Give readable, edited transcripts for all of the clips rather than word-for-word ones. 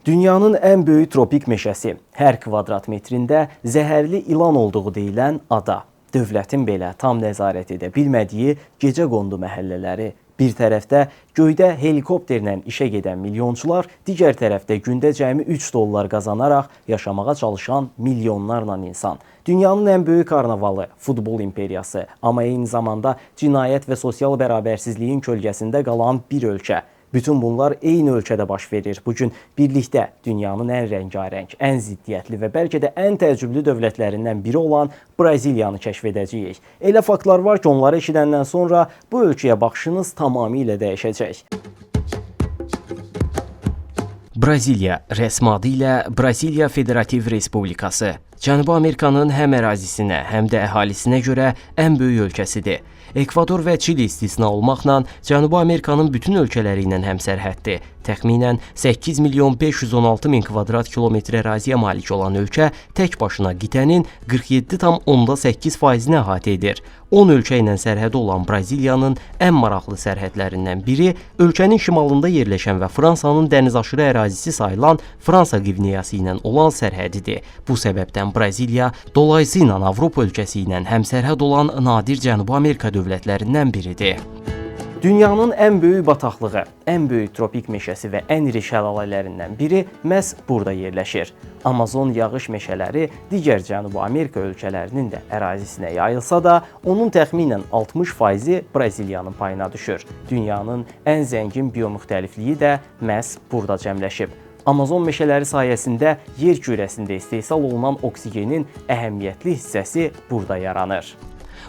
Dünyanın ən böyük tropik meşəsi, hər kvadrat metrində zəhərli ilan olduğu deyilən ada. Dövlətin belə tam nəzarət edə bilmədiyi gecəqondu məhəllələri. Bir tərəfdə göydə helikopterlə işə gedən milyonçular, digər tərəfdə gündə cəmi 3 dollar qazanaraq yaşamağa çalışan milyonlarla insan. Dünyanın ən böyük karnavalı, futbol imperiyası, amma eyni zamanda cinayət və sosial bərabərsizliyin kölgəsində qalan bir ölkə. Bütün bunlar eyni ölkədə baş verir. Bugün birlikdə dünyanın ən rəngarəng, ən ziddiyyətli və bəlkə də ən təəccüblü dövlətlərindən biri olan Braziliyanı kəşf edəcəyik. Elə faktlar var ki, onları eşidəndən sonra bu ölkəyə baxışınız tamamilə dəyişəcək. Braziliya, rəsmi adı ilə Braziliya Federativ Respublikası. Cənubi Amerikanın həm ərazisinə, həm də əhalisinə görə ən böyük ölkəsidir. Ekvador və Çili istisna olmaqla Cənubi Amerikanın bütün ölkələri ilə həmsərhəddir. Təxminən 8 milyon 516 min kvadrat kilometr əraziyə malik olan ölkə tək başına qitənin 47,8%-ni əhatə edir. 10 ölkə ilə sərhədi olan Braziliyanın ən maraqlı sərhədlərindən biri ölkənin şimalında yerləşən və Fransanın dənizaşırı ərazisi sayılan Fransa Qvineyası ilə olan sərhədidir. Bu səbəbdən Braziliya dolayısıyla Avropa ölkəsi ilə həmsərhəd olan nadir Cənubi Amerika dövlətlərindən biridir. Dünyanın ən böyük bataqlığı, ən böyük tropik meşəsi və ən iri şəlalələrindən biri məhz burada yerləşir. Amazon yağış meşələri digər Cənubi Amerika ölkələrinin də ərazisinə yayılsa da, onun təxminən 60%-i Braziliyanın payına düşür. Dünyanın ən zəngin biomüxtəlifliyi də məhz burada cəmləşib. Amazon meşələri sayəsində yer kürəsində istehsal olunan oksigenin əhəmiyyətli hissəsi burada yaranır.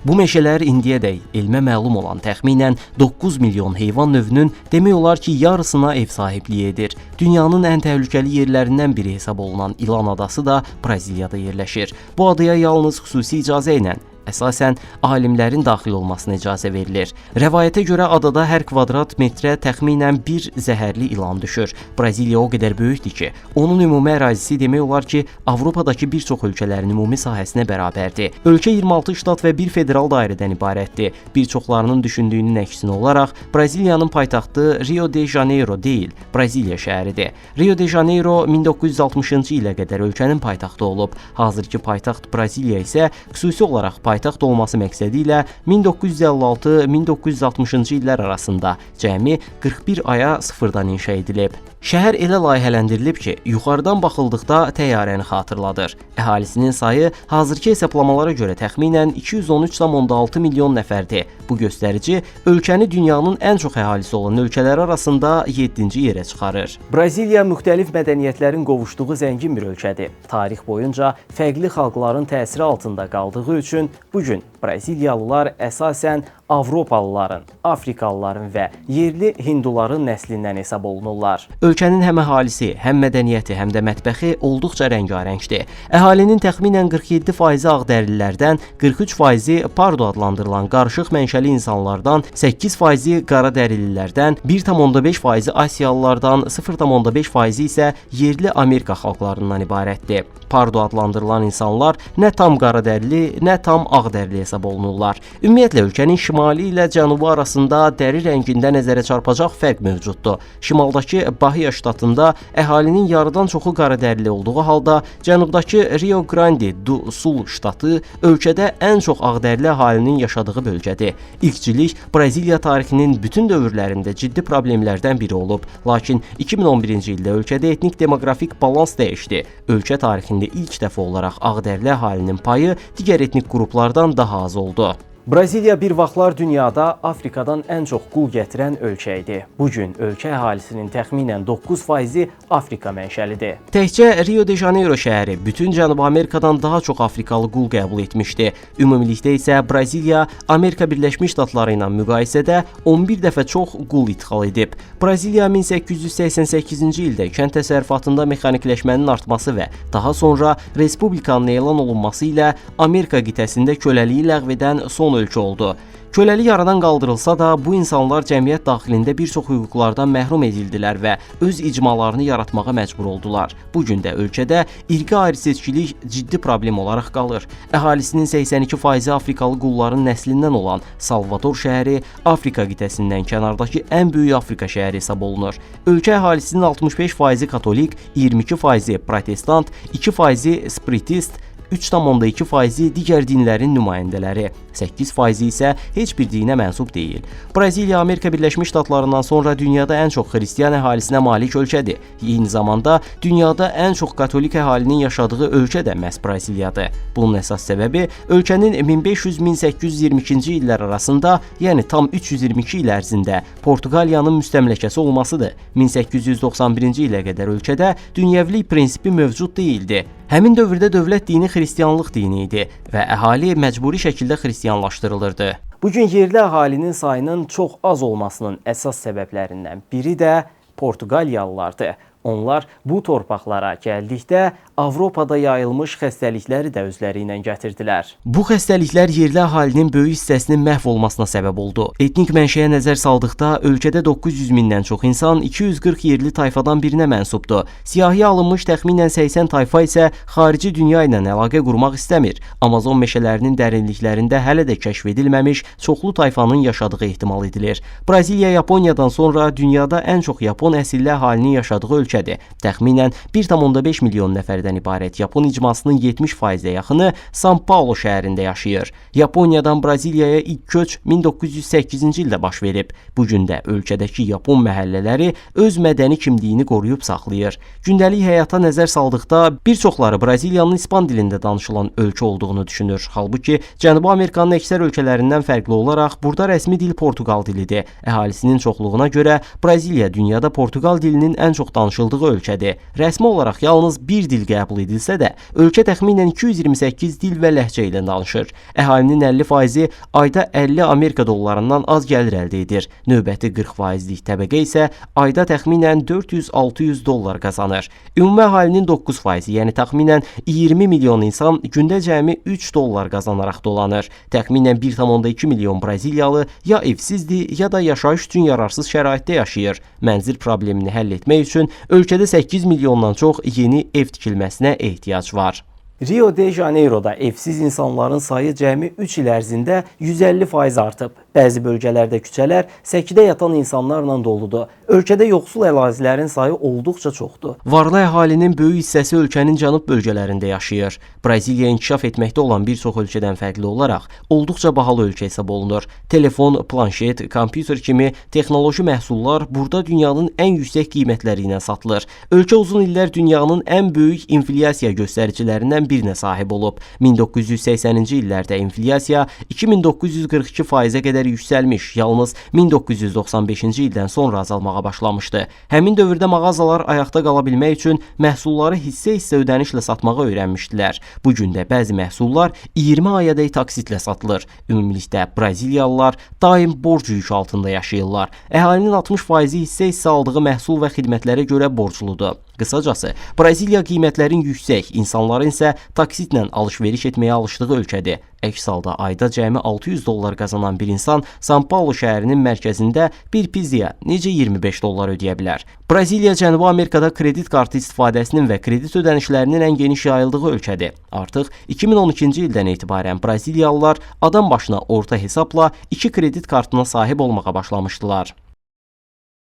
Bu meşələr indiyədək elmə məlum olan təxminən 9 milyon heyvan növünün demək olar ki, yarısına ev sahibliyi edir. Dünyanın ən təhlükəli yerlərindən biri hesab olunan İlan adası da Braziliyada yerləşir. Bu adaya yalnız xüsusi icazə ilə əsasən alimlərin daxil olmasına icazə verilir. Rəvayətə görə adada hər kvadrat metrə təxminən bir zəhərli ilan düşür. Braziliya o qədər böyükdür ki, onun ümumi ərazisi demək olar ki, Avropadakı bir çox ölkələrin ümumi sahəsinə bərabərdir. Ölkə 26 ştat və bir federal dairədən ibarətdir. Bir çoxlarının düşündüyünün əksinə olaraq, Braziliyanın paytaxtı Rio de Janeiro deyil, Braziliya şəhəridir. Rio de Janeiro 1960-cı ilə qədər ölkənin paytaxtı olub. Hazırki paytaxt Braziliya isə xüsusi olaraq paytaxt olması məqsədi ilə 1956-1960-cı illər arasında cəmi 41 aya sıfırdan inşa edilib. Şəhər elə layihələndirilib ki, yuxarıdan baxıldıqda təyyarəni xatırladır. Əhalisinin sayı hazırki hesablamalara görə təxminən 213,6 milyon nəfərdir. Bu göstərici ölkəni dünyanın ən çox əhalisi olan ölkələr arasında 7-ci yerə çıxarır. Braziliya müxtəlif mədəniyyətlərin qovuşduğu zəngin bir ölkədir. Tarix boyunca fərqli xalqların təsiri altında qaldığı üçün bugün Braziliyalılar əsasən Avropalıların, Afrikalıların və yerli Hinduların nəslindən hesab olunurlar. Ölkənin həm əhalisi, həm mədəniyyəti, həm də mətbəxi olduqca rəngarəngdir. Əhalinin təxminən 47%-i ağdərlilərdən, 43%-i pardo adlandırılan qarışıq mənşəli insanlardan, 8%-i qaradərililərdən, 1,5%-i asiyalılardan, 0,5%-i isə yerli Amerika xalqlarından ibarətdir. Pardo adlandırılan insanlar nə tam qaradərli, nə tam ağdərli hesab olunurlar. Ümumiyyətlə, ölkənin şimali ilə cənubu arasında dəri rəngində nəzərə çarpacaq fərq mövcuddur. Şimaldakı Bahia ştatında əhalinin yarıdan çoxu qaradərili olduğu halda, cənubdakı Rio Grande do Sul ştatı ölkədə ən çox ağdərli əhalinin yaşadığı bölgədir. İlkçilik Braziliya tarixinin bütün dövrlərində ciddi problemlərdən biri olub. Lakin 2011-ci ildə ölkədə etnik demoqrafik balans dəyişdi. Ölkə tarixində ilk dəfə olaraq ağdərli əhalinin payı digər etnik qruplardan daha az oldu. Braziliya bir vaxtlar dünyada Afrikadan ən çox qul gətirən ölkə idi. Bugün ölkə əhalisinin təxminən 9%-i Afrika mənşəlidir. Təkcə Rio de Janeiro şəhəri bütün Cənubi Amerikadan daha çox afrikalı qul qəbul etmişdi. Ümumilikdə isə Braziliya Amerika Birləşmiş Ştatları ilə müqayisədə 11 dəfə çox qul idxal edib. Braziliya 1888-ci ildə kənd təsərrüfatında mexanikləşmənin artması və daha sonra respublikanın elan olunması ilə Amerika qitəsində köləliyi ləğv edən son yoxsul ölkə oldu. Köləlik aradan qaldırılsa da, bu insanlar cəmiyyət daxilində bir çox hüquqlardan məhrum edildilər və öz icmalarını yaratmağa məcbur oldular. Bu gün də ölkədə irqi ayrıseçkilik ciddi problem olaraq qalır. Əhalisinin 82% Afrikalı qulların nəslindən olan Salvador şəhəri Afrika qitəsindən kənardakı ən böyük Afrika şəhəri hesab olunur. Ölkə əhalisinin 65% katolik, 22% protestant, 2% spiritist, 3,2% digər dinlərin nümayəndələri, 8% isə heç bir dinə mənsub deyil. Braziliya Amerika Birləşmiş Ştatlarından sonra dünyada ən çox xristian əhalisinə malik ölkədir. Eyni zamanda dünyada ən çox katolik əhalinin yaşadığı ölkə də məhz Braziliyadır. Bunun əsas səbəbi ölkənin 1500-1822-ci illər arasında, yəni tam 322 il ərzində Portuqaliyanın müstəmləkəsi olmasıdır. 1891-ci ilə qədər ölkədə dünyəvilik prinsipi mövcud deyildi. Həmin dövrdə dövlət dini xristianlıq dini idi və əhali məcburi şəkildə xristianlaşdırılırdı. Bu gün yerli əhalinin sayının çox az olmasının əsas səbəblərindən biri də Portuqaliyalılardır. Onlar bu torpaqlara gəldikdə Avropada yayılmış xəstəlikləri də özləri ilə gətirdilər. Bu xəstəliklər yerli əhalinin böyük hissəsinin məhv olmasına səbəb oldu. Etnik mənşəyə nəzər saldıqda ölkədə 900 mindən çox insan 240 yerli tayfadan birinə mənsubdur. Siyahıya alınmış təxminən 80 tayfa isə xarici dünya ilə əlaqə qurmaq istəmir. Amazon meşələrinin dərinliklərində hələ də kəşf edilməmiş çoxlu tayfanın yaşadığı ehtimal edilir. Braziliya Yaponiyadan sonra dünyada ən çox Yapon əsilli əhalinin yaşadığı ölkədir. Təxminən 1,5 milyon nəfərdən ibarət Yapon icmasının 70%-ə yaxını São Paulo şəhərində yaşayır. Yaponiyadan Braziliyaya ilk köç 1908-ci ildə baş verib. Bu gün də ölkədəki Yapon məhəllələri öz mədəni kimliyini qoruyub saxlayır. Gündəlik həyata nəzər saldıqda bir çoxları Braziliyanın ispan dilində danışılan ölkə olduğunu düşünür. Halbuki Cənubi Amerikanın əksər ölkələrindən fərqli olaraq burada rəsmi dil Portuqal dilidir. Əhalisinin çoxluğuna görə Braziliya dünyada Portuqal dilinin ən çox danışıldığı ölkədir. Rəsmi olaraq yalnız bir dil qəbul edilsə də, ölkə təxminən 228 dil və ləhcə ilə danışır. Əhalinin 50%-i ayda 50 Amerika dollarından az gəlir əldə edir. Növbəti 40%lik təbəqə isə ayda təxminən 400-600 dollar qazanır. Ümumi əhalinin 9%, yəni təxminən 20 milyon insan gündə cəmi 3 dollar qazanaraq dolanır. Təxminən 1,2 milyon Braziliyalı ya evsizdir, ya da yaşayış üçün yararsız şəraitdə yaşayır. Mənzil problemini həll etmək üçün ölkədə 8 milyondan çox yeni ev tikilməsinə ehtiyac var. Rio de Janeiro'da evsiz insanların sayı cəmi 3 il ərzində 150% artıb. Bəzi bölgələrdə küçələr səkidə yatan insanlarla doludur. Ölkədə yoxsul ərazilərin sayı olduqca çoxdur. Varlı əhalinin böyük hissəsi ölkənin cənub bölgələrində yaşayır. Braziliya inkişaf etməkdə olan bir çox ölkədən fərqli olaraq olduqca bahalı ölkə hesab olunur. Telefon, planşet, kompüter kimi texnoloji məhsullar burada dünyanın ən yüksək qiymətləri ilə satılır. Ölkə uzun illər dünyanın ən böyük inflyasiya göstəricilərindən birinə sahib olub. 1980-ci illərdə inflyasiya 2942%-ə qədər yüksəlmiş, yalnız 1995-ci ildən sonra azalmağa başlamışdı. Həmin dövrdə mağazalar ayaqda qala bilmək üçün məhsulları hissə-hissə ödənişlə satmağa öyrənmişdilər. Bu gün də bəzi məhsullar 20 ayadək taksitlə satılır. Ümumilikdə Braziliyalılar daim borc yükü altında yaşayırlar. Əhalinin 60%-i hissə-hissə aldığı məhsul və xidmətlərə görə borcludur. Qısacası, Braziliya qiymətlərin yüksək, insanların isə taksitlə alış-veriş etməyə alışdığı ölkədir. Əks halda ayda cəmi 600 dollar qazanan bir insan São Paulo şəhərinin mərkəzində bir pizzaya necə 25 dollar ödəyə bilər? Braziliya Cənubi Amerikada kredit kartı istifadəsinin və kredit ödənişlərinin ən geniş yayıldığı ölkədir. Artıq 2012-ci ildən etibarən Braziliyalılar adam başına orta hesabla 2 kredit kartına sahib olmağa başlamışdılar.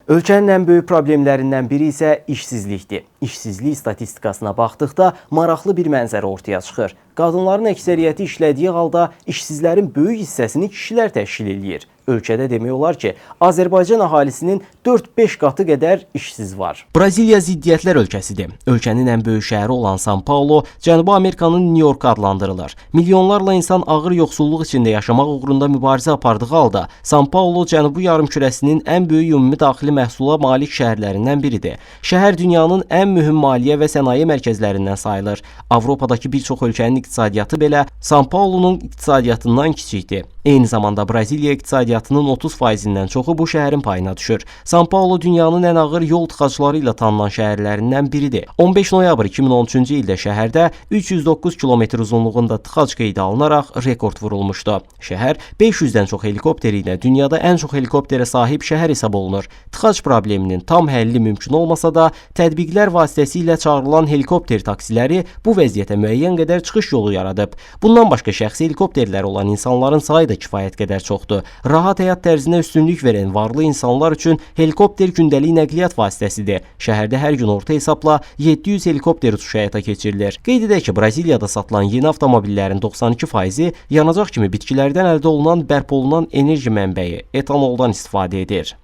Ölkənin ən böyük problemlərindən biri isə işsizlikdir. İşsizlik statistikasına baxdıqda maraqlı bir mənzərə ortaya çıxır. Qadınların əksəriyyəti işlədiyi halda işsizlərin böyük hissəsini kişilər təşkil edir. Ölkədə demək olar ki, Azərbaycan əhalisinin 4-5 qatı qədər işsiz var. Braziliya ziddiyyətlər ölkəsidir. Ölkənin ən böyük şəhəri olan São Paulo, Cənubi Amerikanın New York adlandırılır. Milyonlarla insan ağır yoxsulluq içində yaşamaq uğrunda mübarizə apardığı halda, São Paulo Cənubi yarımkürəsinin ən böyük ümumi daxili məhsula malik şəhərlərindən biridir. Şəhər dünyanın ən mühüm maliyyə və sənaye mərkəzlərindən sayılır. Avropadakı bir çox ölkənin iqtisadiyyatı belə São Paulo'nun iqtisadiyyatından kiçikdir. Eyni zamanda Braziliya iqtisadiyyatının 30%-dən çoxu bu şəhərin payına düşür. São Paulo dünyanın ən ağır yol tıxacları ilə tanınan şəhərlərindən biridir. 15 noyabr 2013-cü ildə şəhərdə 309 kilometr uzunluğunda tıxac qeydə alınaraq rekord vurulmuşdu. Şəhər 500-dən çox helikopteri ilə dünyada ən çox helikopterə sahib şəhər hesab olunur. Tıxac probleminin tam həlli mümkün olmasa da, tədbiqlər vasitəsilə çağırılan helikopter taksiləri bu vəziyyətə müəyyən qədər çıxış yolu yaradıb. Bundan başqa şəxsi helikopterlər olan insanların sayı da kifayət qədər çoxdur. Rahat həyat tərzinə üstünlük verən varlı insanlar üçün helikopter gündəlik nəqliyyat vasitəsidir. Şəhərdə hər gün orta hesabla 700 helikopter uçuşu həyata keçirilir. Qeyd edək ki, Braziliyada satılan yeni avtomobillərin 92%-i yanacaq kimi bitkilərdən əldə olunan bərpa olunan enerji mənbəyi etanoldan istifadə edir.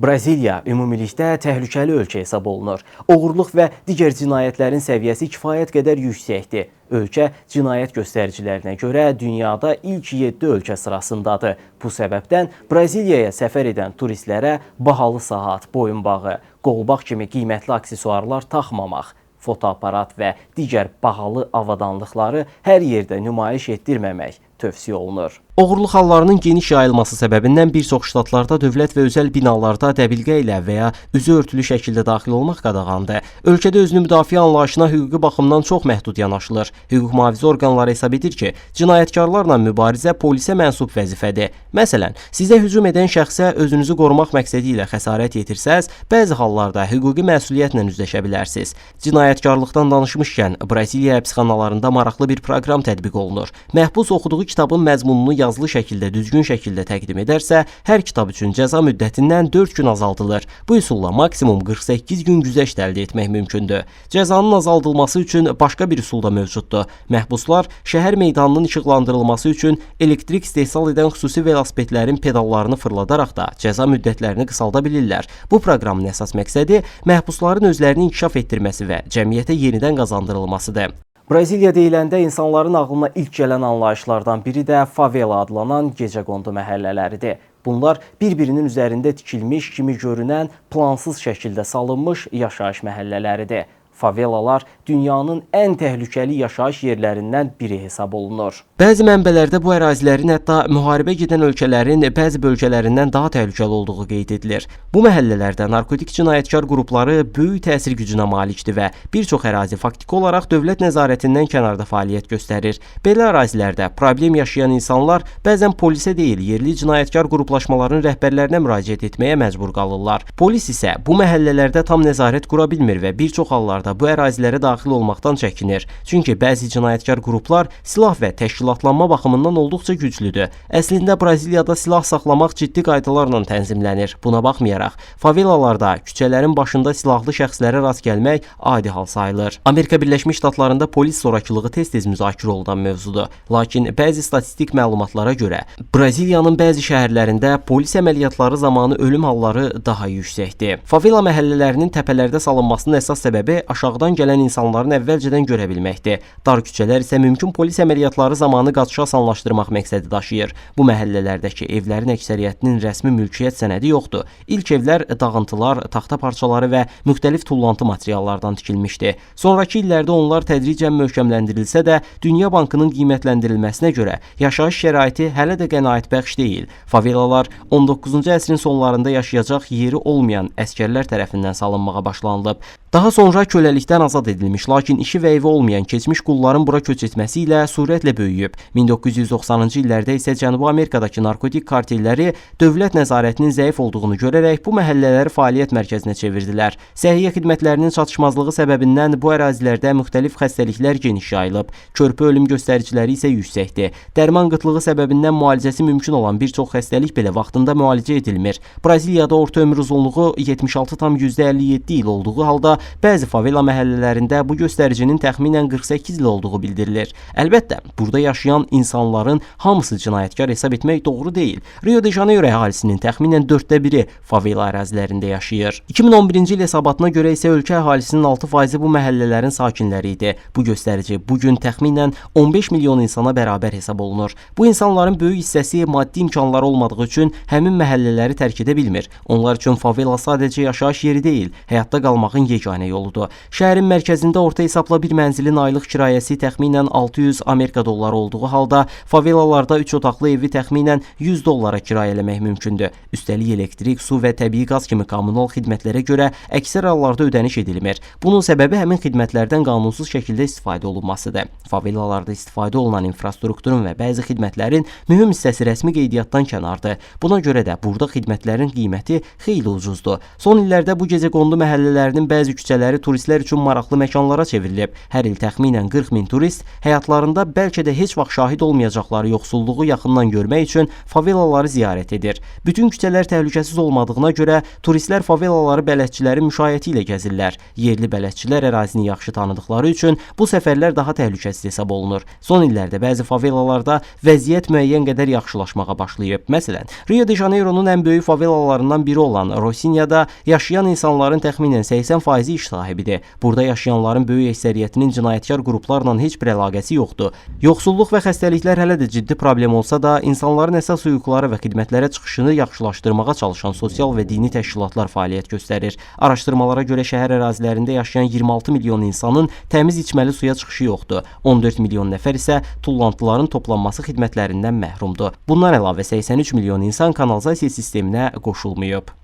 Braziliya ümumilikdə təhlükəli ölkə hesab olunur. Oğurluq və digər cinayətlərin səviyyəsi kifayət qədər yüksəkdir. Ölkə cinayət göstəricilərinə görə dünyada ilk 7 ölkə sırasındadır. Bu səbəbdən Braziliyaya səfər edən turistlərə bahalı saat, boyunbağı, qolbaq kimi qiymətli aksesuarlar taxmamaq, fotoaparat və digər bahalı avadanlıqları hər yerdə nümayiş etdirməmək tövsiyə olunur. Oğurluq hallarının geniş yayılması səbəbindən bir çox ştatlarda dövlət və özəl binalarda dəbilqə ilə və ya üzü örtülü şəkildə daxil olmaq qadağandır. Ölkədə özünü müdafiə anlayışına hüquqi baxımdan çox məhdud yanaşılır. Hüquq mühafizə orqanları hesab edir ki, cinayətkarlarla mübarizə polisə mənsub vəzifədir. Məsələn, sizə hücum edən şəxsə özünüzü qorumaq məqsədi ilə xəsarət yetirsəz, bəzi hallarda hüquqi məsuliyyətlə üzləşə bilərsiniz. Cinayətkarlıqdan danışmışkən, Braziliya həbsxanalarında maraqlı bir proqram tətbiq olunur. Məhbus oxuduğu kitabın məzmununu yazılı şəkildə, düzgün şəkildə təqdim edərsə, hər kitab üçün cəza müddətindən 4 gün azaldılır. Bu üsulla maksimum 48 gün güzəşt əldə etmək mümkündür. Cəzanın azaldılması üçün başqa bir üsul da mövcuddur. Məhbuslar şəhər meydanının işıqlandırılması üçün elektrik istehsal edən xüsusi velosipedlərin pedallarını fırladaraq da cəza müddətlərini qısalda bilirlər. Bu proqramın əsas məqsədi məhbusların özlərini inkişaf etdirməsi və cəmiyyətə yenidən qazandırılmasıdır. Braziliya deyiləndə insanların ağlına ilk gələn anlayışlardan biri də favela adlanan gecəqondu məhəllələridir. Bunlar bir-birinin üzərində tikilmiş kimi görünən plansız şəkildə salınmış yaşayış məhəllələridir. Favelalar dünyanın ən təhlükəli yaşayış yerlərindən biri hesab olunur. Bəzi mənbələrdə bu ərazilərin hətta müharibə gedən ölkələrin bəzi bölgələrindən daha təhlükəli olduğu qeyd edilir. Bu məhəllələrdə narkotik cinayətkar qrupları böyük təsir gücünə malikdir və bir çox ərazi faktiki olaraq dövlət nəzarətindən kənarda fəaliyyət göstərir. Belə ərazilərdə problem yaşayan insanlar bəzən polisə deyil, yerli cinayətkar qruplaşmaların rəhbərlərinə müraciət etməyə məcbur qalırlar. Polis isə bu məhəllələrdə tam nəzarət qura bilmir və bir çox hallarda bu ərazilərə daxil olmaqdan çəkinir. Çünki bəzi cinayətkar qruplar silah və təşkilatlanma baxımından olduqca güclüdür. Əslində Braziliyada silah saxlamaq ciddi qaydalarla tənzimlənir. Buna baxmayaraq, favelalarda küçələrin başında silahlı şəxslərə rast gəlmək adi hal sayılır. Amerika Birləşmiş Ştatlarında polis zorakılığı tez-tez müzakirə olunan mövzudur. Lakin bəzi statistik məlumatlara görə Braziliyanın bəzi şəhərlərində polis əməliyyatları zamanı ölüm halları daha yüksəkdir. Favela məhəllələrinin təpələrdə salınmasının əsas səbəbi aşağıdan gələn insanların əvvəlcədən görə bilməkdir. Dar küçələr isə mümkün polis əməliyyatları zamanı qaçışı asanlaşdırmaq məqsədi daşıyır. Bu məhəllələrdəki evlərin əksəriyyətinin rəsmi mülkiyyət sənədi yoxdur. İlk evlər dağıntılar, taxta parçaları və müxtəlif tullantı materiallardan tikilmişdi. Sonrakı illərdə onlar tədricən möhkəmləndirilsə də, Dünya Bankının qiymətləndirilməsinə görə yaşayış şəraiti hələ də qənaətbəxş deyil. Favelalar 19-cu əsrin sonlarında yaşayacaq yeri olmayan əskərlər tərəfindən salınmağa başlanılıb. Daha sonra köləlikdən azad edilmiş, lakin işi və evi olmayan keçmiş qulların bura köç etməsi ilə sürətlə böyüyüb. 1990-cı illərdə isə Cənubi Amerikadakı narkotik kartelləri dövlət nəzarətinin zəif olduğunu görərək bu məhəllələri fəaliyyət mərkəzinə çevirdilər. Səhiyyə xidmətlərinin çatışmazlığı səbəbindən bu ərazilərdə müxtəlif xəstəliklər geniş yayılıb. Körpə ölüm göstəriciləri isə yüksəkdir. Dərman qıtlığı səbəbindən müalicəsi mümkün olan bir çox xəstəlik belə vaxtında müalicə edilmir. Braziliyada orta ömür uzunluğu 76,57 il olduğu halda bəzi favela məhəllələrində bu göstəricinin təxminən 48 il olduğu bildirilir. Əlbəttə, burada yaşayan insanların hamısı cinayətkar hesab etmək doğru deyil. Rio de Janeiro əhalisinin təxminən 1/4 favela ərazilərində yaşayır. 2011-ci il hesabatına görə isə ölkə əhalisinin 6% bu məhəllələrin sakinləri idi. Bu göstərici bugün təxminən 15 milyon insana bərabər hesab olunur. Bu insanların böyük hissəsi maddi imkanları olmadığı üçün həmin məhəllələri tərk edə bilmir. Onlar üçün favela sadəcə yaşayış yeri deyil, həyatda qalmağın yeganə yeganə yoludur. Şəhərin mərkəzində orta hesabla bir mənzilin aylıq kirayəsi təxminən 600 Amerika dolları olduğu halda, favelalarda 3 otaqlı evi təxminən 100 dollara kirayə eləmək mümkündür. Üstəlik elektrik, su və təbii qaz kimi kommunal xidmətlərə görə əksər hallarda ödəniş edilmir. Bunun səbəbi həmin xidmətlərdən qanunsuz şəkildə istifadə olunmasıdır. Favelalarda istifadə olunan infrastrukturun və bəzi xidmətlərin mühüm hissəsi rəsmi qeydiyyatdan kənardır. Buna görə də burada xidmətlərin qiyməti xeyli ucuzdur. Son illərdə bu gecəqondu məhəllələrinin bəzi küçələri turistlər üçün maraqlı məkanlara çevrilib. Hər il təxminən 40 min turist həyatlarında bəlkə də heç vaxt şahid olmayacaqları yoxsulluğu yaxından görmək üçün favelaları ziyarət edir. Bütün küçələr təhlükəsiz olmadığına görə turistlər favelaları bələdçilərin müşayiəti ilə gəzirlər. Yerli bələdçilər ərazini yaxşı tanıdıqları üçün bu səfərlər daha təhlükəsiz hesab olunur. Son illərdə bəzi favelalarda vəziyyət müəyyən qədər yaxşılaşmağa başlayıb. Məsələn, Rio de Janeiro'nun ən böyük favelalarından biri olan Rocinha'da yaşayan insanların təxminən 80% iş sahibidir. Burada yaşayanların böyük əksəriyyətinin cinayətkar qruplarla heç bir əlaqəsi yoxdur. Yoxsulluq və xəstəliklər hələ də ciddi problem olsa da, insanların əsas hüquqları və xidmətlərə çıxışını yaxşılaşdırmağa çalışan sosial və dini təşkilatlar fəaliyyət göstərir. Araşdırmalara görə şəhər ərazilərində yaşayan 26 milyon insanın təmiz içməli suya çıxışı yoxdur. 14 milyon nəfər isə tullantıların toplanması xidmətlərindən məhrumdur. Bundan əlavə 83 milyon insan kanalizasiya sisteminə qoşulmayıb.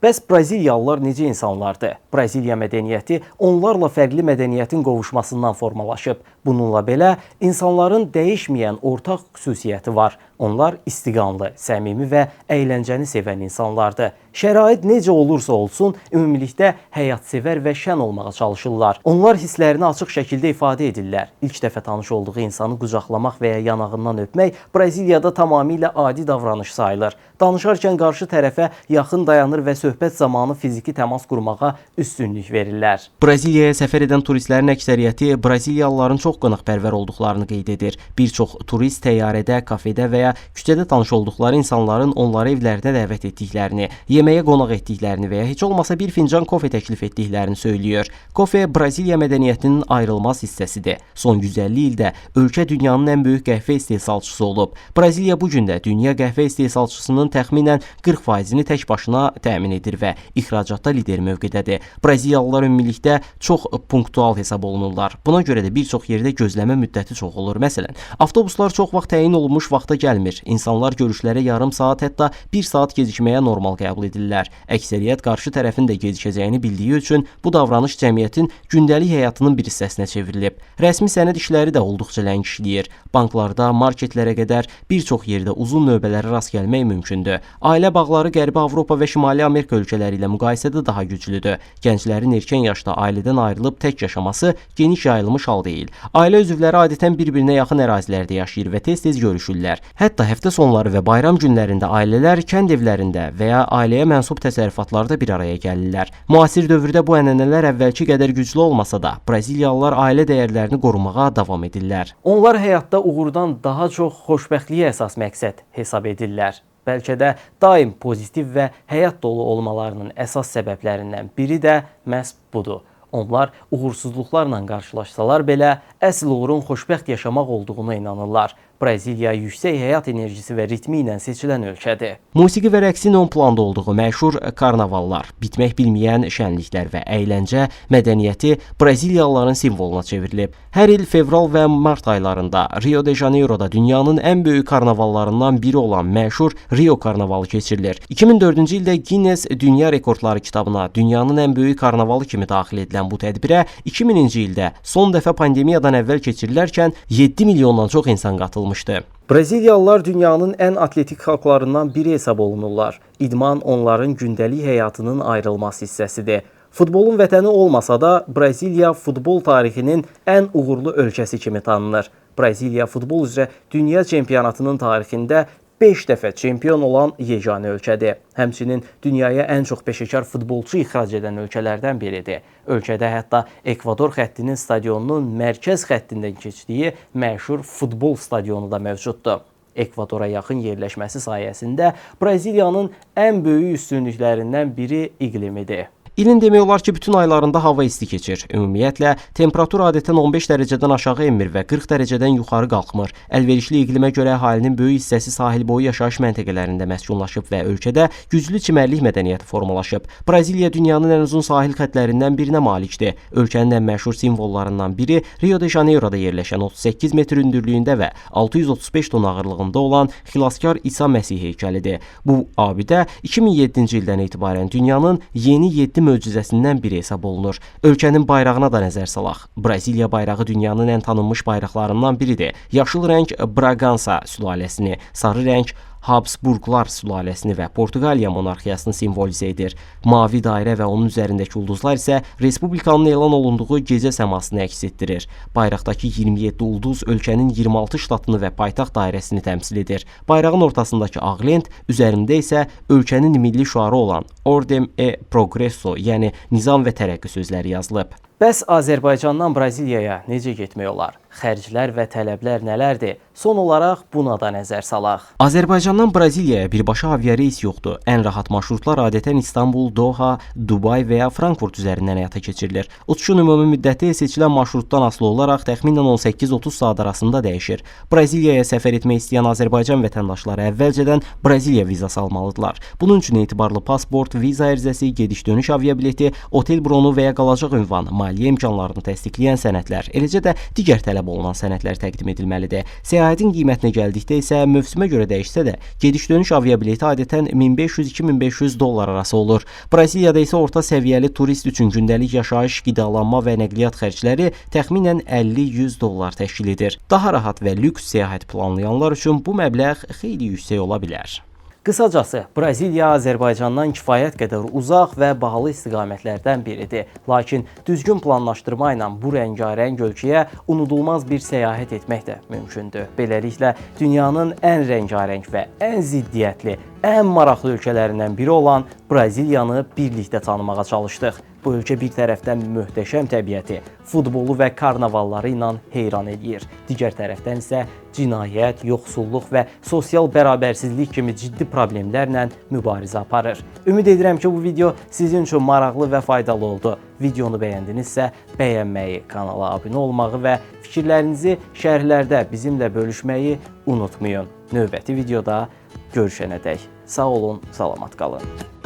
Bəs Braziliyalılar necə insanlardır? Braziliya mədəniyyəti onlarla fərqli mədəniyyətin qovuşmasından formalaşıb. Bununla belə, insanların dəyişməyən ortaq xüsusiyyəti var. Onlar istiqamlı, səmimi və əyləncəni sevən insanlardır. Şərait necə olursa olsun, ümumilikdə həyatsevər və şən olmağa çalışırlar. Onlar hisslərini açıq şəkildə ifadə edirlər. İlk dəfə tanış olduğu insanı qucaqlamaq və ya yanağından öpmək Braziliyada tamamilə adi davranış sayılır. Danışarkən qarşı tərəfə yaxın dayanır və söhbət zamanı fiziki təmas qurmağa üstünlük verirlər. Braziliyaya səfər edən turistlərin əksəriyyəti Braziliyalıların çox qonaqpərvər olduqlarını qeyd edir. Bir çox turist təyyarədə, kafedə və ya küçədə tanış olduqları insanların onları evlərinə dəvət etdiklərini, yeməyə qonaq etdiklərini və ya heç olmasa bir fincan kofe təklif etdiklərini söylüyor. Kofe Braziliya mədəniyyətinin ayrılmaz hissəsidir. Son 150 ildə ölkə dünyanın ən böyük qəhvə istehsalçısı olub. Braziliya bu gün də dünya qəhvə istehsalçısının təxminən 40%-ni tək başına təmin edir və ixracatda lider mövqedədir. Braziliyalılar ümumilikdə çox punktual hesab olunurlar. Buna görə də bir çox yerdə gözləmə müddəti çox olur. Məsələn, avtobuslar çox vaxt təyin olunmuş vaxta gəlmir. İnsanlar görüşlərə yarım saat, hətta 1 saat gecikməyə normal qəbul edirlər. Əksəriyyət qarşı tərəfin də gecikəcəyini bildiyi üçün bu davranış cəmiyyətin gündəlik həyatının bir hissəsinə çevrilib. Rəsmi sənəd işləri də olduqca ləng işləyir. Banklarda, marketlərə qədər bir çox yerdə uzun növbələrə rast gəlmək mümkündür. Ailə bağları Qərbi Avropa və Şimali Amerika ölkələri ilə müqayisədə daha güclüdür. Gənclərin erkən yaşda ailədən ayrılıb tək yaşaması geniş yayılmış hal deyil. Ailə üzvləri adətən bir-birinə yaxın ərazilərdə yaşayır və tez-tez görüşürlər. Hətta həftə sonları və bayram günlərində ailələr kənd evlərində və ya ailəyə mənsub təsərrüfatlarda bir araya gəlirlər. Müasir dövrdə bu ənənələr əvvəlki qədər güclü olmasa da, Braziliyalılar ailə dəyərlərini qorumağa davam edirlər. Onlar həyatda uğurdan daha çox xoşbəxtliyə əsas məqsəd hesab edirlər. Bəlkə də daim pozitiv və həyat dolu olmalarının əsas səbəblərindən biri də məhz budur. Onlar uğursuzluqlarla qarşılaşsalar belə, əsl uğurun xoşbəxt yaşamaq olduğuna inanırlar. Braziliya yüksək həyat enerjisi və ritmi ilə seçilən ölkədir. Musiqi və rəqsin ön planda olduğu məşhur karnavallar, bitmək bilməyən şənliklər və əyləncə mədəniyyəti Braziliyalıların simvoluna çevrilib. Hər il fevral və mart aylarında Rio de Janeiro'da dünyanın ən böyük karnavallarından biri olan məşhur Rio karnavalı keçirilir. 2004-cü ildə Guinness Dünya Rekordları kitabına dünyanın ən böyük karnavalı kimi daxil edilən bu tədbirə 2000-ci ildə son dəfə pandemiyadan əvvəl keçirilərkən 7 milyondan çox insan qatılmışdı. Braziliyalılar dünyanın ən atletik xalqlarından biri hesab olunurlar. İdman onların gündəlik həyatının ayrılmaz hissəsidir. Futbolun vətəni olmasa da Braziliya futbol tarixinin ən uğurlu ölkəsi kimi tanınır. Braziliya futbol üzrə dünya çempionatının tarixində 5 dəfə çempion olan yeganə ölkədir. Həmçinin dünyaya ən çox peşəkar futbolçu ixrac edən ölkələrdən biridir. Ölkədə hətta Ekvador xəttinin stadionunun mərkəz xəttindən keçdiyi məşhur futbol stadionu da mövcuddur. Ekvadora yaxın yerləşməsi sayəsində Braziliyanın ən böyük üstünlüklərindən biri iqlimidir. İlin demək olar ki, bütün aylarında hava isti keçir. Ümumiyyətlə, temperatur adətən 15 dərəcədən aşağı enmir və 40 dərəcədən yuxarı qalxmır. Əlverişli iqlimə görə əhalinin böyük hissəsi sahil boyu yaşayış məntəqələrində məskunlaşıb və ölkədə güclü çimərlik mədəniyyəti formalaşıb. Braziliya dünyanın ən uzun sahil xəttlərindən birinə malikdir. Ölkənin ən məşhur simvollarından biri Rio de Janeiro'da yerləşən 38 metr hündürlüyündə və 635 ton ağırlığında olan Xilaskar İsa Məsih heykəlidir. Bu abidə 2007-ci ildən etibarən dünyanın yeni 7 möcüzəsindən biri hesab olunur. Ölkənin bayrağına da nəzər salaq. Braziliya bayrağı dünyanın ən tanınmış bayraqlarından biridir. Yaşıl rəng Bragansa sülaləsini, sarı rəng Habsburqlar sülaləsini və Portuqaliya monarxiyasını simvolizə edir. Mavi dairə və onun üzərindəki ulduzlar isə respublikanın elan olunduğu gecə səmasını əks etdirir. Bayraqdakı 27 ulduz ölkənin 26 ştatını və paytaxt dairəsini təmsil edir. Bayrağın ortasındakı ağ lent, üzərində isə ölkənin milli şüarı olan Ordem e Progresso, yəni nizam və tərəqqi sözləri yazılıb. Bəs Azərbaycandan Braziliyaya necə getmək olar? Xərclər və tələblər nələrdir? Son olaraq buna da nəzər salaq. Azərbaycandan Braziliyaya birbaşa aviareys yoxdur. Ən rahat marşrutlar adətən İstanbul, Doha, Dubay və ya Frankfurt üzərindən həyata keçirilir. Uçuşun ümumi müddəti seçilən marşrutdan asılı olaraq təxminən 18-30 saat arasında dəyişir. Braziliyaya səfər etmək istəyən Azərbaycan vətəndaşları əvvəlcədən Braziliya vizası almalıdırlar. Bunun üçün etibarlı pasport, viza ərizəsi, gediş-dönüş aviabileti, otel bronu və ya qalacaq ünvan, maliyyə imkanlarını təsdiqləyən sənədlər, eləcə də digər tələb olunan sənədlər təqdim edilməlidir. Səyahətin qiymətinə gəldikdə isə mövsümə görə dəyişsə də, gediş-dönüş aviabileti adətən 1500-2500 dollar arası olur. Braziliyada isə orta səviyyəli turist üçün gündəlik yaşayış, qidalanma və nəqliyyat xərcləri təxminən 50-100 dollar təşkil edir. Daha rahat və lüks səyahət planlayanlar üçün bu məbləğ xeyli yüksək ola bilər. Qısacası, Braziliya Azərbaycandan kifayət qədər uzaq və bahalı istiqamətlərdən biridir. Lakin düzgün planlaşdırma ilə bu rəngarəng ölkəyə unudulmaz bir səyahət etmək də mümkündür. Beləliklə, dünyanın ən rəngarəng və ən ziddiyyətli, ən maraqlı ölkələrindən biri olan Braziliyanı birlikdə tanımağa çalışdıq. Bu ölkə bir tərəfdən möhtəşəm təbiəti, futbolu və karnavalları ilə heyran edir. Digər tərəfdən isə cinayət, yoxsulluq və sosial bərabərsizlik kimi ciddi problemlərlə mübarizə aparır. Ümid edirəm ki, bu video sizin üçün maraqlı və faydalı oldu. Videonu bəyəndinizsə, bəyənməyi, kanala abunə olmağı və fikirlərinizi şərhlərdə bizimlə bölüşməyi unutmayın. Növbəti videoda görüşənədək sağ olun, salamat qalın.